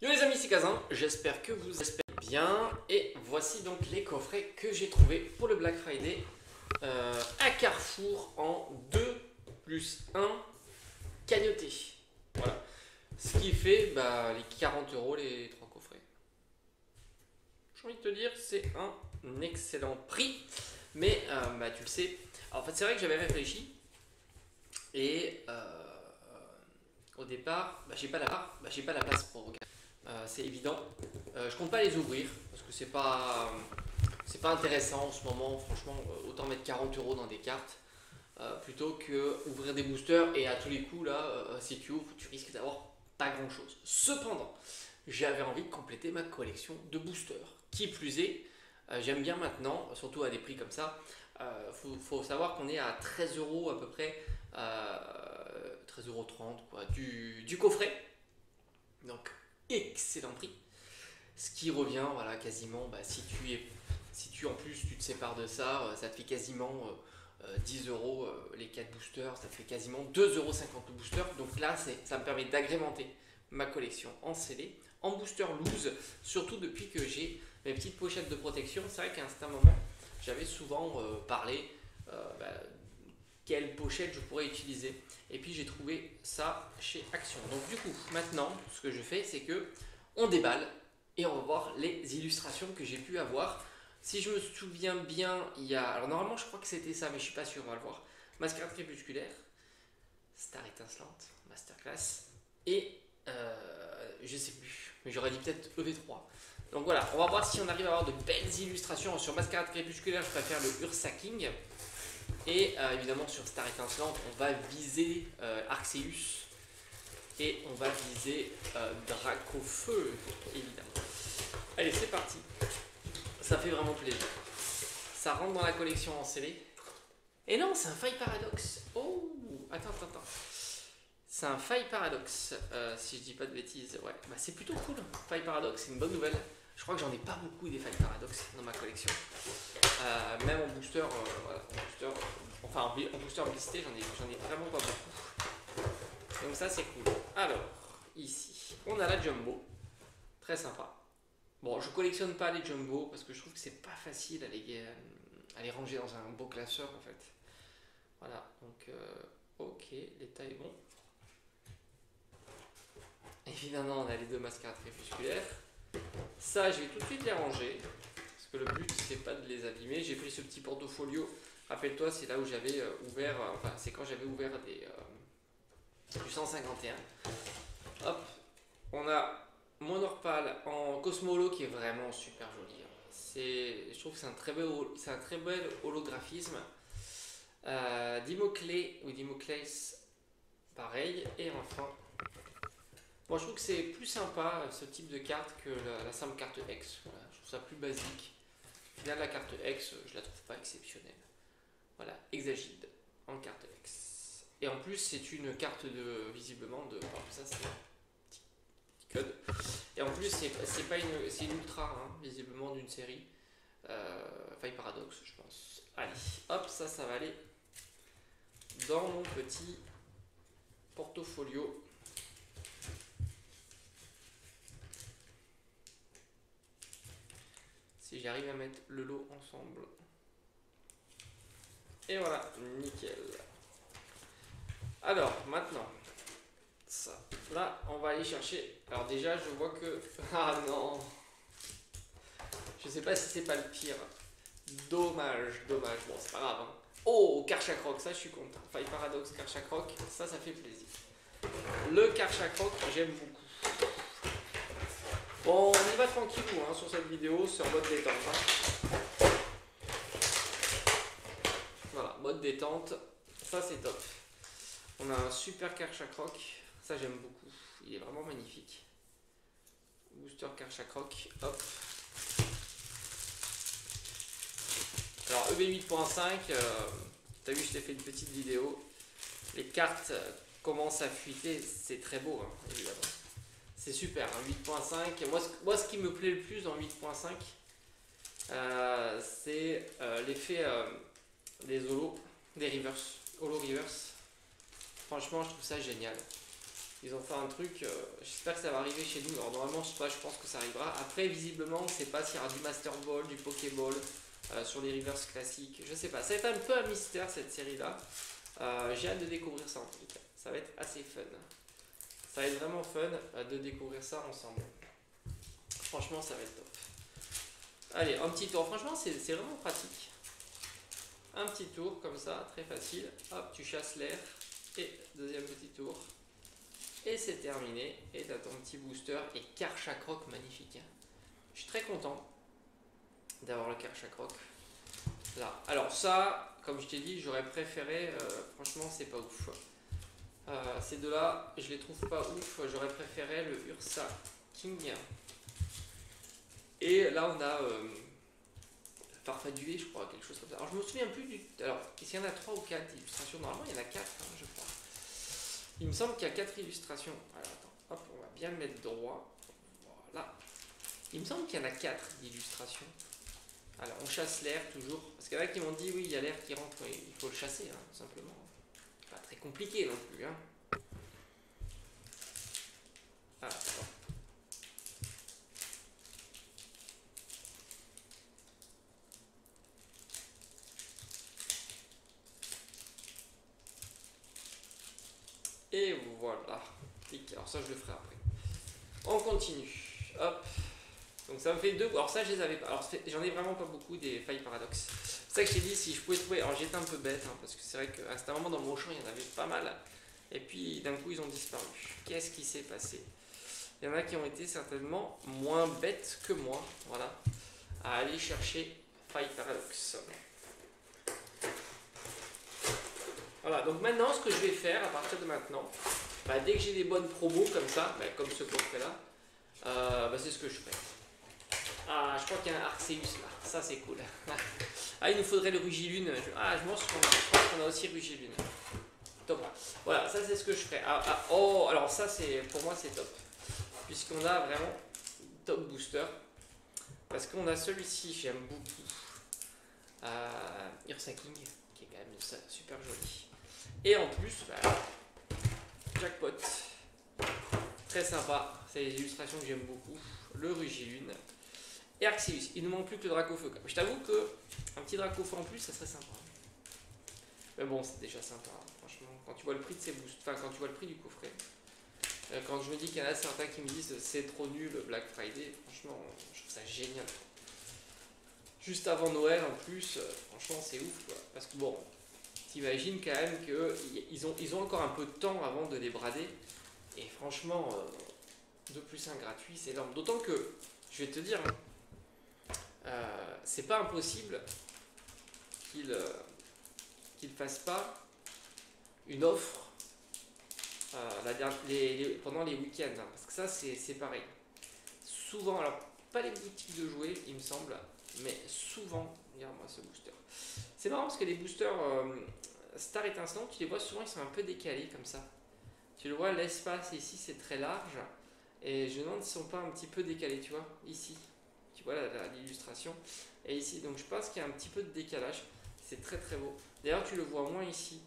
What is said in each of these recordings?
Yo les amis, c'est Kazan, j'espère que vous espérez bien. Et voici donc les coffrets que j'ai trouvés pour le Black Friday à Carrefour en 2 plus 1 cagnoté. Voilà. Ce qui fait les 40 euros les 3 coffrets. J'ai envie de te dire, c'est un excellent prix. Mais tu le sais, alors, en fait c'est vrai que j'avais réfléchi et au départ, j'ai pas la place pour regarder. C'est évident. Je compte pas les ouvrir parce que c'est pas intéressant en ce moment. Franchement, autant mettre 40 euros dans des cartes plutôt que ouvrir des boosters et à tous les coups là, si tu ouvres, tu risques d'avoir pas grand chose. Cependant, j'avais envie de compléter ma collection de boosters. Qui plus est, j'aime bien maintenant, surtout à des prix comme ça. Faut savoir qu'on est à 13 euros à peu près, 13,30 € quoi, du coffret. Donc excellent prix. Ce qui revient voilà, quasiment, si tu en plus tu te sépares de ça, ça te fait quasiment 10 euros les 4 boosters, ça te fait quasiment 2,50 € le booster. Donc là, ça me permet d'agrémenter ma collection en scellé, en booster loose, surtout depuis que j'ai mes petites pochettes de protection. C'est vrai qu'à un certain moment, j'avais souvent parlé quelle pochette je pourrais utiliser. Et puis j'ai trouvé ça chez Action. Donc du coup, maintenant, ce que je fais, c'est que on déballe et on va voir les illustrations que j'ai pu avoir. Si je me souviens bien, il y a... Alors normalement, je crois que c'était ça, mais je suis pas sûr, on va le voir. Mascarade crépusculaire, Star étincelante, Masterclass, et je sais plus, mais j'aurais dit peut-être EV3. Donc voilà, on va voir si on arrive à avoir de belles illustrations. Sur Mascarade crépusculaire, je préfère le Ursa King. Et évidemment sur Star étincelante, on va viser Arceus. Et on va viser Dracofeu, évidemment. Allez, c'est parti. Ça fait vraiment plaisir. Ça rentre dans la collection en scellé. Et non, c'est un faille paradoxe. Oh, attends. C'est un faille paradoxe, si je dis pas de bêtises. Ouais, c'est plutôt cool. Faille paradoxe, c'est une bonne nouvelle. Je crois que j'en ai pas beaucoup des failles paradoxes dans ma collection. Même en booster, en booster blisté, j'en ai vraiment pas beaucoup. Donc ça c'est cool. Alors, ici, on a la jumbo. Très sympa. Bon, je collectionne pas les jumbo parce que je trouve que c'est pas facile à les ranger dans un beau classeur en fait. Voilà, donc ok, l'état est bon. Évidemment, on a les deux mascarades crépusculaires. Ça, je vais tout de suite les ranger. Parce que le but, c'est pas de les abîmer. J'ai pris ce petit portfolio. Rappelle-toi, c'est là où j'avais ouvert. C'est quand j'avais ouvert du 151. Hop. On a mon Orpal en Cosmolo qui est vraiment super joli. Je trouve que c'est un très bel holographisme. Dimoclé ou Dimoclès, pareil. Et enfin, moi je trouve que c'est plus sympa ce type de carte que la simple carte X. Voilà, je trouve ça plus basique. Au final, la carte X, je la trouve pas exceptionnelle. Voilà, Hexagide en carte X. Et en plus, c'est une carte visiblement de. Alors ça, c'est un petit code. Et en plus, c'est une ultra, visiblement d'une série. Faille paradoxe, je pense. Allez, hop, ça va aller dans mon petit portfolio. Si j'arrive à mettre le lot ensemble. Et voilà, nickel. Alors, maintenant, ça. Là, on va aller chercher. Alors déjà, je vois que... Ah non. Je sais pas si c'est pas le pire. Dommage. Bon, c'est pas grave. Oh, Karchakroc, ça je suis content. Faille paradoxe, Karchakroc, ça fait plaisir. Le Karchakroc, j'aime beaucoup. Bon, on y va tranquillou sur cette vidéo, sur mode détente. Voilà, mode détente, ça c'est top. On a un super Karchakroc, ça j'aime beaucoup, il est vraiment magnifique. Booster Karchakroc, hop. Alors EV 8.5, t'as vu, je t'ai fait une petite vidéo. Les cartes commencent à fuiter, c'est très beau, évidemment. C'est super, 8.5. Moi, ce qui me plaît le plus dans 8.5, c'est l'effet des holos, des reverse, holo reverse. Franchement, je trouve ça génial. Ils ont fait un truc, j'espère que ça va arriver chez nous. Alors normalement, je sais pas, je pense que ça arrivera. Après, visiblement, on sait pas s'il y aura du Master Ball, du Pokéball sur les reverse classiques. Je sais pas, ça va être un peu un mystère cette série-là. J'ai hâte de découvrir ça en tout cas. Ça va être assez fun. Ça va être vraiment fun de découvrir ça ensemble. Franchement, ça va être top. Allez, un petit tour. Franchement, c'est vraiment pratique. Un petit tour comme ça, très facile. Hop, tu chasses l'air. Et deuxième petit tour. Et c'est terminé. Et tu as ton petit booster. Et Karchakroc, magnifique. Je suis très content d'avoir le Karchakroc là. Alors ça, comme je t'ai dit, j'aurais préféré, franchement c'est pas ouf. Ces deux là, je les trouve pas ouf. J'aurais préféré le Ursa King. Et là on a Farfadulé, je crois, quelque chose comme ça. Alors je me souviens plus du... Alors, est-ce qu'il y en a 3 ou 4 illustrations? Normalement il y en a 4, hein, je crois. Il me semble qu'il y a 4 illustrations. Alors attends, hop, on va bien le mettre droit. Voilà. Il me semble qu'il y en a 4 d'illustrations. Alors on chasse l'air toujours. Parce qu'il y en a qui m'ont dit oui, il y a l'air qui rentre, il faut le chasser, hein, tout simplement. Pas très compliqué non plus. Hein. Ah, d'accord. Et voilà. Alors ça je le ferai après. On continue. Hop. Donc ça me fait 2. Alors ça je les avais pas. Alors j'en ai vraiment pas beaucoup des failles paradoxes. C'est ça que je t'ai dit si je pouvais trouver. Alors j'étais un peu bête hein, parce que c'est vrai qu'à un moment dans mon champ il y en avait pas mal. Et puis d'un coup ils ont disparu. Qu'est-ce qui s'est passé? Il y en a qui ont été certainement moins bêtes que moi. Voilà. À aller chercher faille paradoxe. Voilà, donc maintenant ce que je vais faire à partir de maintenant, bah, dès que j'ai des bonnes promos comme ça, bah, comme ce coffret là, bah, c'est ce que je fais. Ah, je crois qu'il y a un Arceus là, ça c'est cool. Ah, il nous faudrait le Rugilune. Ah, je pense qu'on a aussi Rugilune. Top. Voilà, ça c'est ce que je ferai. Oh, alors ça c'est pour moi c'est top. Puisqu'on a vraiment top booster. Parce qu'on a celui-ci, j'aime beaucoup. Ursa King, qui est quand même super joli. Et en plus, bah, jackpot. Très sympa. C'est les illustrations que j'aime beaucoup. Le Rugilune. Et Arceus. Il ne manque plus que le Dracofeu. Je t'avoue que un petit Dracofeu en plus, ça serait sympa. Mais bon, c'est déjà sympa. Hein. Franchement, quand tu vois le prix de ces boosts, enfin quand tu vois le prix du coffret, quand je me dis qu'il y en a certains qui me disent c'est trop nul Black Friday, franchement, je trouve ça génial. Juste avant Noël en plus, franchement c'est ouf quoi. Parce que bon, t'imagines quand même qu'ils ont encore un peu de temps avant de les brader. Et franchement, 2+1 gratuit, c'est énorme. D'autant que, je vais te dire, c'est pas impossible qu'ils fassent pas une offre pendant les week-ends. Hein, parce que ça, c'est pareil. Souvent, alors pas les boutiques de jouets, il me semble, mais souvent, regarde-moi ce booster. C'est marrant parce que les boosters Star Étincelant, tu les vois souvent, ils sont un peu décalés comme ça. Tu le vois, l'espace ici c'est très large et je me demande s'ils ne sont pas un petit peu décalés, tu vois, ici. Tu vois l'illustration. Et ici, donc je pense qu'il y a un petit peu de décalage. C'est très très beau. D'ailleurs, tu le vois moins ici.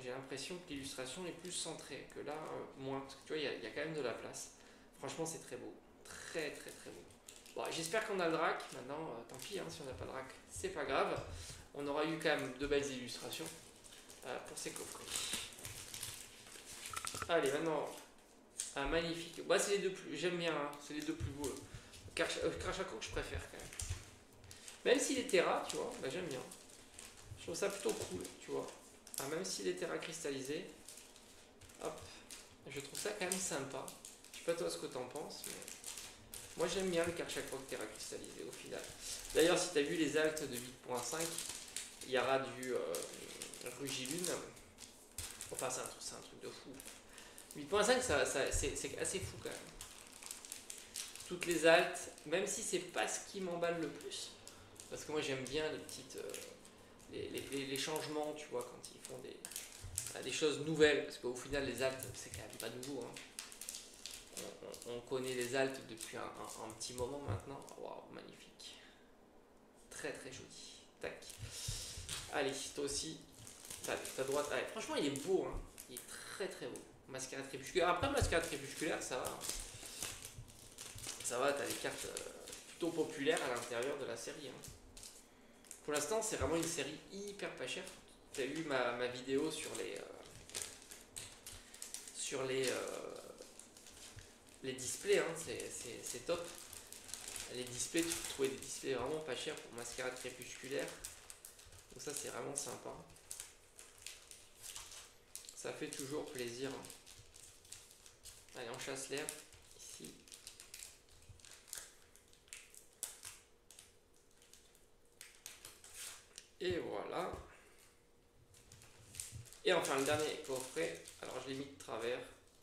J'ai l'impression que l'illustration est plus centrée, que là, moins. Parce que tu vois, il y a quand même de la place. Franchement, c'est très beau. Très très très beau. Bon, j'espère qu'on a le drac. Maintenant, tant pis, hein, si on n'a pas de drac, c'est pas grave. On aura eu quand même de belles illustrations pour ces coffrets. Allez, maintenant, un magnifique. Bah, c'est les deux plus. J'aime bien, hein, c'est les deux plus beaux. Karchakroc, je préfère quand même. Même s'il est terra, tu vois, bah, j'aime bien. Je trouve ça plutôt cool, tu vois. Même s'il est terra cristallisé, hop, je trouve ça quand même sympa. Je sais pas toi ce que t'en penses, mais moi j'aime bien le Karchakroc terra cristallisé au final. D'ailleurs, si tu as vu les actes de 8.5, il y aura du Rugilune. Enfin, c'est un truc de fou. 8.5, c'est assez fou quand même. Toutes les altes, même si c'est pas ce qui m'emballe le plus, parce que moi j'aime bien les petites, les changements, tu vois, quand ils font des choses nouvelles, parce qu'au final les altes c'est quand même pas nouveau. Hein. On connaît les altes depuis un petit moment maintenant. Waouh, magnifique. Très très joli. Tac. Allez, toi aussi, ta droite. Allez, franchement, il est beau, hein. Il est très très beau. Mascarade crépusculaire. Après, mascarade crépusculaire, ça va. Ça va, t'as des cartes plutôt populaires à l'intérieur de la série. Hein. Pour l'instant, c'est vraiment une série hyper pas chère. T'as vu ma vidéo sur les displays, hein, c'est top. Les displays, tu peux trouver des displays vraiment pas chers pour mascarade crépusculaire. Donc ça, c'est vraiment sympa. Ça fait toujours plaisir. Allez, on chasse l'air ici. Et voilà. Et enfin, le dernier coffret. Alors, je l'ai mis de travers.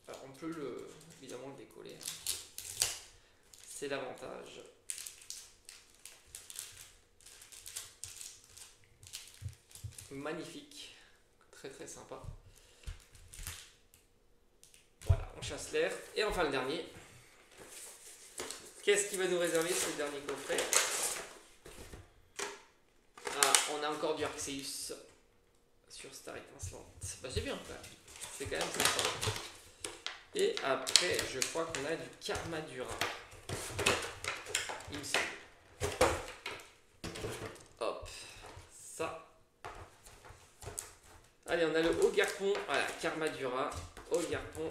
Alors, on peut évidemment le décoller. C'est l'avantage. Magnifique. Très très sympa. Voilà, on chasse l'air. Et enfin, le dernier. Qu'est-ce qui va nous réserver ce dernier coffret? Ah, on a encore du Arceus sur Star Étincelante. Bah, c'est bien, c'est quand même sympa. Et après, je crois qu'on a du Karmadura. Il me semble. Hop, ça. Allez, on a le Haut-Garpon. Voilà, Karmadura, Haut-Garpon.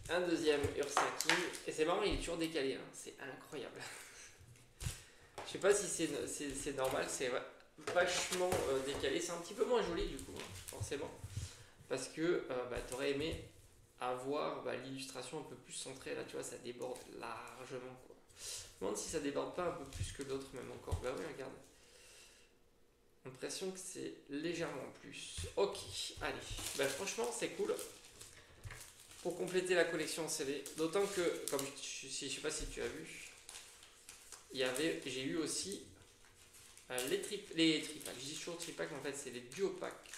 Un deuxième Ursaking. Et c'est marrant, il est toujours décalé. Hein. C'est incroyable. Je sais pas si c'est normal, c'est vachement décalé. C'est un petit peu moins joli du coup, hein, forcément. Parce que tu aurais aimé avoir l'illustration un peu plus centrée. Là, tu vois, ça déborde largement. Quoi. Je me demande si ça déborde pas un peu plus que l'autre, même encore. Bah oui, regarde. L'impression que c'est légèrement plus. Ok, allez. Bah, franchement, c'est cool. Pour compléter la collection CD. D'autant que, comme je sais pas si tu as vu, j'ai eu aussi les tripacks. Je dis toujours tripacks, mais en fait, c'est les duopacks.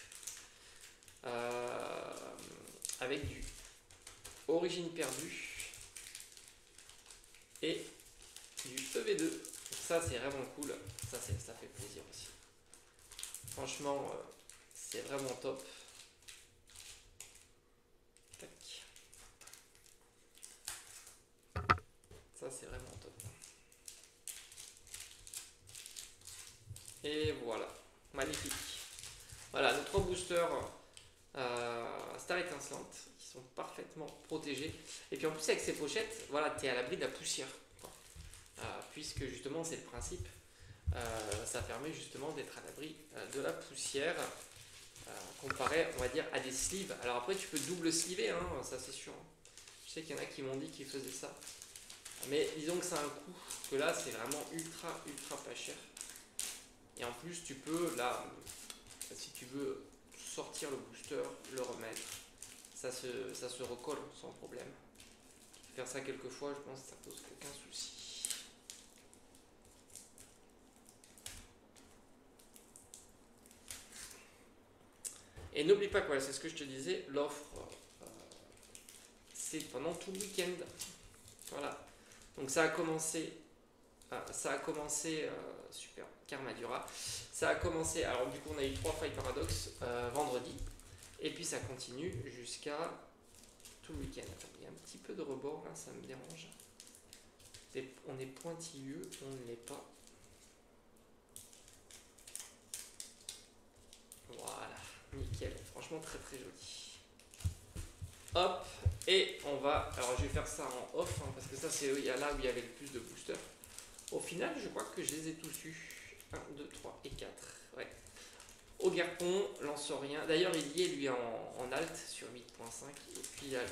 Avec du Origine perdue et du EV2. Donc ça, c'est vraiment cool. Ça fait plaisir aussi. Franchement, c'est vraiment top. Tac. Ça, c'est vraiment top. Et voilà. Magnifique. Voilà, nos 3 boosters Star Étincelante qui sont parfaitement protégés. Et puis en plus, avec ces pochettes, voilà, tu es à l'abri de la poussière. Puisque justement, c'est le principe. Ça permet justement d'être à l'abri de la poussière. Comparé, on va dire, à des sleeves. Alors après, tu peux double sleever, hein, ça c'est sûr. Je sais qu'il y en a qui m'ont dit qu'ils faisaient ça. Mais disons que ça a un coût, que là, c'est vraiment ultra pas cher. Et en plus, tu peux, là, si tu veux sortir le booster, le remettre, ça se recolle sans problème. Faire ça quelques fois, je pense que ça pose aucun souci. Et n'oublie pas, voilà, c'est ce que je te disais, l'offre, c'est pendant tout le week-end. Voilà. Donc ça a commencé, super, Karmadura. Ça a commencé, alors du coup on a eu 3 Fight Paradox vendredi. Et puis ça continue jusqu'à tout le week-end. Attends, il y a un petit peu de rebord là, ça me dérange. On est pointilleux, on ne l'est pas. Voilà, nickel. Franchement très joli. Hop, et on va... Alors je vais faire ça en off, hein, parce que ça c'est là où il y avait le plus de boosters. Au final, je crois que je les ai tous eus. 1, 2, 3 et 4. Ouais. Haut-Garpon, Lancerien. D'ailleurs, il y est lui en alt sur 8.5. Et puis il y a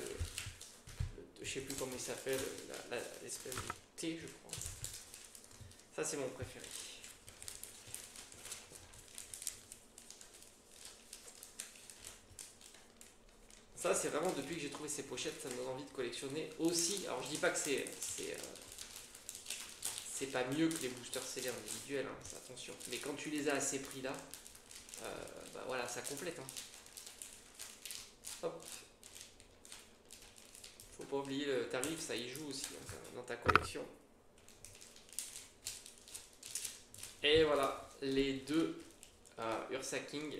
je sais plus comment il s'appelle, l'espèce de T, je crois. Ça, c'est mon préféré. Ça, c'est vraiment depuis que j'ai trouvé ces pochettes, ça me donne envie de collectionner aussi. Alors, je dis pas que c'est pas mieux que les boosters CD individuels, hein, attention. Mais quand tu les as à ces prix-là, voilà, ça complète. Hein. Hop. Faut pas oublier le tarif, ça y joue aussi hein, dans ta collection. Et voilà, les deux Ursaking.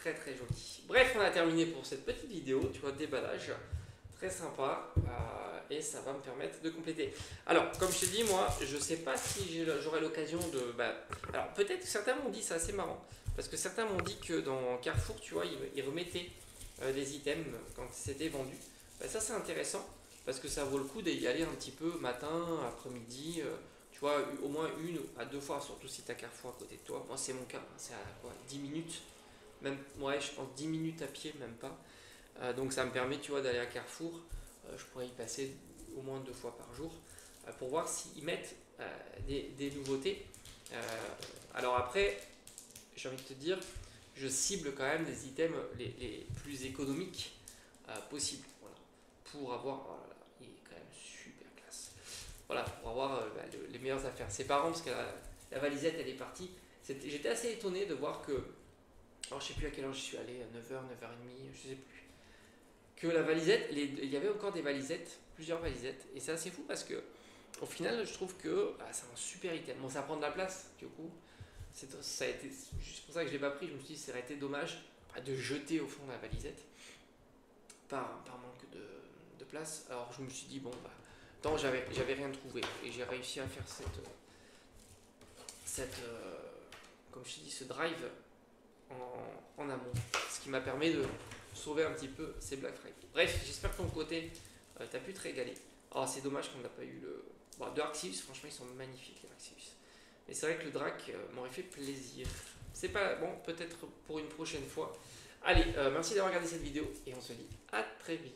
très très joli. Bref, on a terminé pour cette petite vidéo, tu vois, déballage. Très sympa. Et ça va me permettre de compléter. Alors, comme je t'ai dit, moi, je sais pas si j'aurai l'occasion de... alors, peut-être que certains m'ont dit, c'est assez marrant, parce que certains m'ont dit que dans Carrefour, tu vois, ils remettaient des items quand c'était vendu. Ça, c'est intéressant, parce que ça vaut le coup d'y aller un petit peu matin, après-midi, tu vois, au moins 1 à 2 fois, surtout si tu as Carrefour à côté de toi. Moi, c'est mon cas, hein, c'est à quoi, 10 minutes, même, ouais, je pense 10 minutes à pied, même pas. Donc ça me permet, tu vois, d'aller à Carrefour. Je pourrais y passer au moins 2 fois par jour pour voir s'ils mettent des nouveautés. Alors après, j'ai envie de te dire, je cible quand même des items les plus économiques possibles. Voilà. Pour avoir, voilà, il est quand même super classe. Voilà, pour avoir les meilleures affaires. C'est pas marrant parce que la valisette elle est partie. J'étais assez étonné de voir que, alors je sais plus à quelle heure je suis allé, 9h, 9h30, je sais plus, que la valisette, il y avait encore des valisettes, plusieurs valisettes, et c'est assez fou parce que au final je trouve que c'est un super item. Bon, ça prend de la place du coup, ça a été juste pour ça que je l'ai pas pris. Je me suis dit ça aurait été dommage de jeter au fond la valisette par manque de place. Alors je me suis dit bon tant j'avais rien trouvé et j'ai réussi à faire comme je te dis, ce drive en amont, ce qui m'a permis de sauver un petit peu ces Black Friday. Bref, j'espère que ton côté, tu as pu te régaler. Alors c'est dommage qu'on n'a pas eu le... Bon, de Arceus, franchement ils sont magnifiques les Arceus. Mais c'est vrai que le Drac m'aurait fait plaisir. C'est pas bon, peut-être pour une prochaine fois. Allez, merci d'avoir regardé cette vidéo et on se dit à très vite.